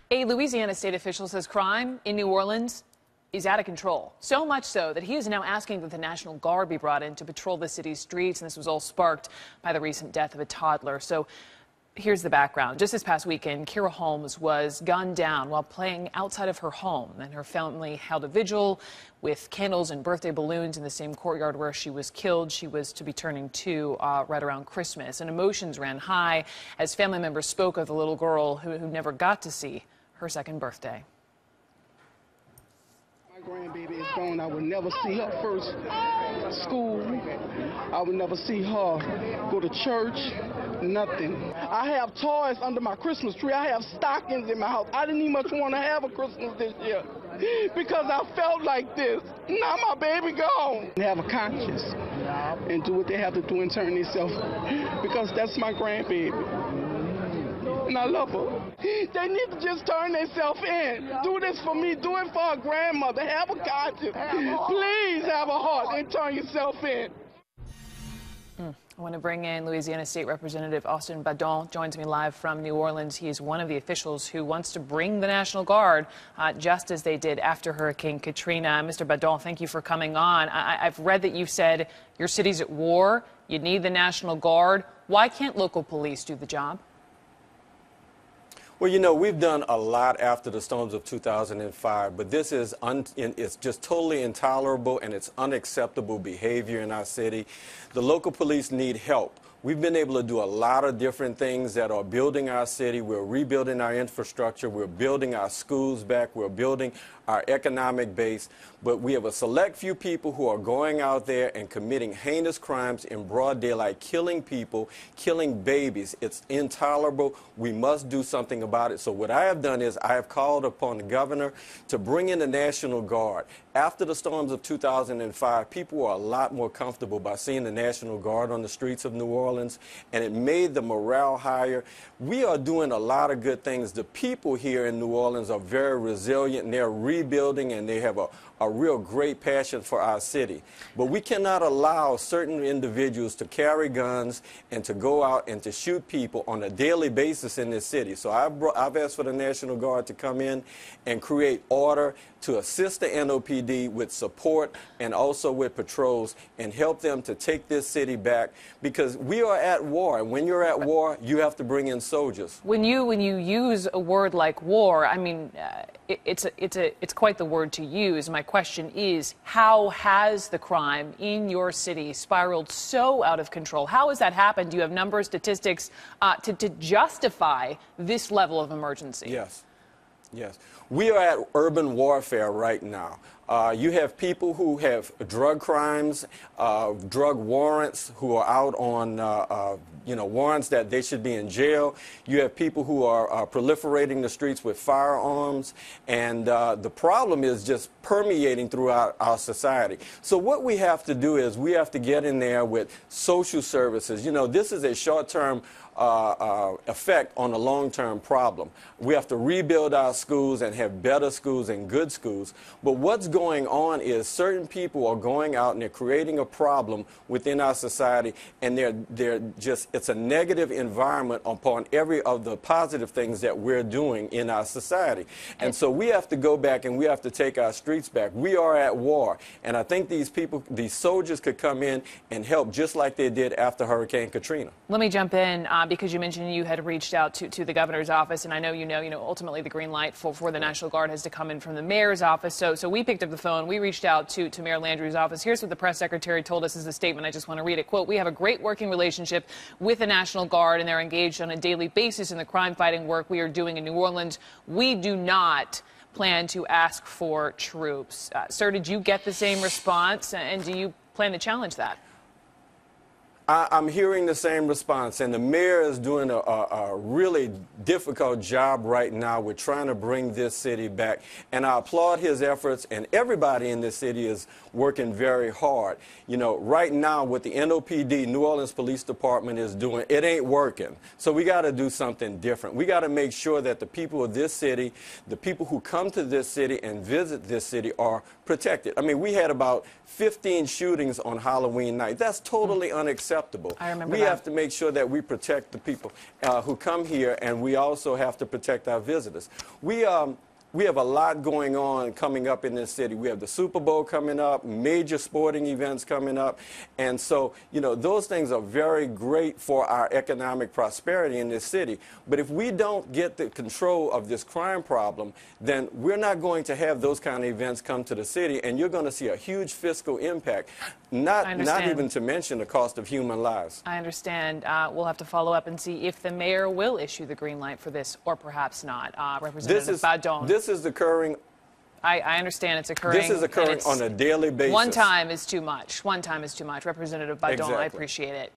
A Louisiana state official says crime in New Orleans is out of control. So much so that he is now asking that the National Guard be brought in to patrol the city's streets. And this was all sparked by the recent death of a toddler. So here's the background. Just this past weekend, Kira Holmes was gunned down while playing outside of her home. And her family held a vigil with candles and birthday balloons in the same courtyard where she was killed. She was to be turning 2 right around Christmas. And emotions ran high as family members spoke of the little girl who never got to see her second birthday. My grandbaby is gone. I will never see her first school. I will never see her go to church. Nothing. I have toys under my Christmas tree. I have stockings in my house. I didn't even much want to have a Christmas this year because I felt like this. Now my baby gone. They have a conscience and do what they have to do and turn themselves because that's my grandbaby. And I love her. They need to just turn themselves in. Do this for me. Do it for her grandmother. Have a conscience. Please have a heart and turn yourself in. I want to bring in Louisiana State Representative Austin Badon. Joins me live from New Orleans. He is one of the officials who wants to bring the National Guard just as they did after Hurricane Katrina. Mr. Badon, thank you for coming on. I've read that you've said your city's at war. You need the National Guard. Why can't local police do the job? Well, you know, we've done a lot after the storms of 2005, but this is it's just totally intolerable and it's unacceptable behavior in our city. The local police need help. We've been able to do a lot of different things that are building our city. We're rebuilding our infrastructure. We're building our schools back. We're building our economic base. But we have a select few people who are going out there and committing heinous crimes in broad daylight, killing people, killing babies. It's intolerable. We must do something about it. So what I have done is I have called upon the governor to bring in the National Guard. After the storms of 2005, people were a lot more comfortable by seeing the National Guard on the streets of New Orleans, and it made the morale higher. We are doing a lot of good things. The people here in New Orleans are very resilient, and they're rebuilding, and they have a real great passion for our city. But we cannot allow certain individuals to carry guns and to go out and to shoot people on a daily basis in this city. So I've asked for the National Guard to come in and create order, to assist the NOPD with support and also with patrols and help them to take this city back, because we are at war. And when you're at war, you have to bring in soldiers. When you use a word like war, I mean, it's quite the word to use. My question is, how has the crime in your city spiraled so out of control? How has that happened? Do you have numbers, statistics to justify this level of emergency? Yes. Yes. We are at urban warfare right now. You have people who have drug crimes, drug warrants, who are out on, warrants that they should be in jail. You have people who are proliferating the streets with firearms. And the problem is just permeating throughout our society. So what we have to do is we have to get in there with social services. You know, this is a short-term effect on a long-term problem. We have to rebuild our schools and have better schools and good schools. But what's going on is certain people are going out and they're creating a problem within our society, and it's a negative environment upon every of the positive things that we're doing in our society. And so we have to go back and we have to take our streets back. We are at war, and I think these soldiers could come in and help just like they did after Hurricane Katrina. Let me jump in because you mentioned you had reached out to the governor's office, and I know ultimately the green light for the National Guard has to come in from the mayor's office. So we picked up the phone. We reached out to Mayor Landrieu's office. Here's what the press secretary told us as a statement. I just want to read it. Quote, "We have a great working relationship with the National Guard, and they're engaged on a daily basis in the crime-fighting work we are doing in New Orleans. We do not plan to ask for troops." Sir, did you get the same response, and do you plan to challenge that? I'm hearing the same response, and the mayor is doing a really difficult job right now with trying to bring this city back. And I applaud his efforts, and everybody in this city is working very hard. You know, right now what the NOPD, New Orleans Police Department, is doing, it ain't working. So we got to do something different. We got to make sure that the people of this city, the people who come to this city and visit this city, are protected. I mean, we had about 15 shootings on Halloween night. That's totally unacceptable. unacceptable. I remember we that. have to make sure that we protect the people who come here, and we also have to protect our visitors. We have a lot going on coming up in this city. We have the Super Bowl coming up, major sporting events coming up. And so, you know, those things are very great for our economic prosperity in this city. But if we don't get the control of this crime problem, then we're not going to have those kind of events come to the city, and you're going to see a huge fiscal impact, not even to mention the cost of human lives. I understand. We'll have to follow up and see if the mayor will issue the green light for this or perhaps not. Representative Badon. This is occurring. I understand it's occurring. This is occurring on a daily basis. One time is too much. One time is too much. Representative Badon, Exactly. I appreciate it.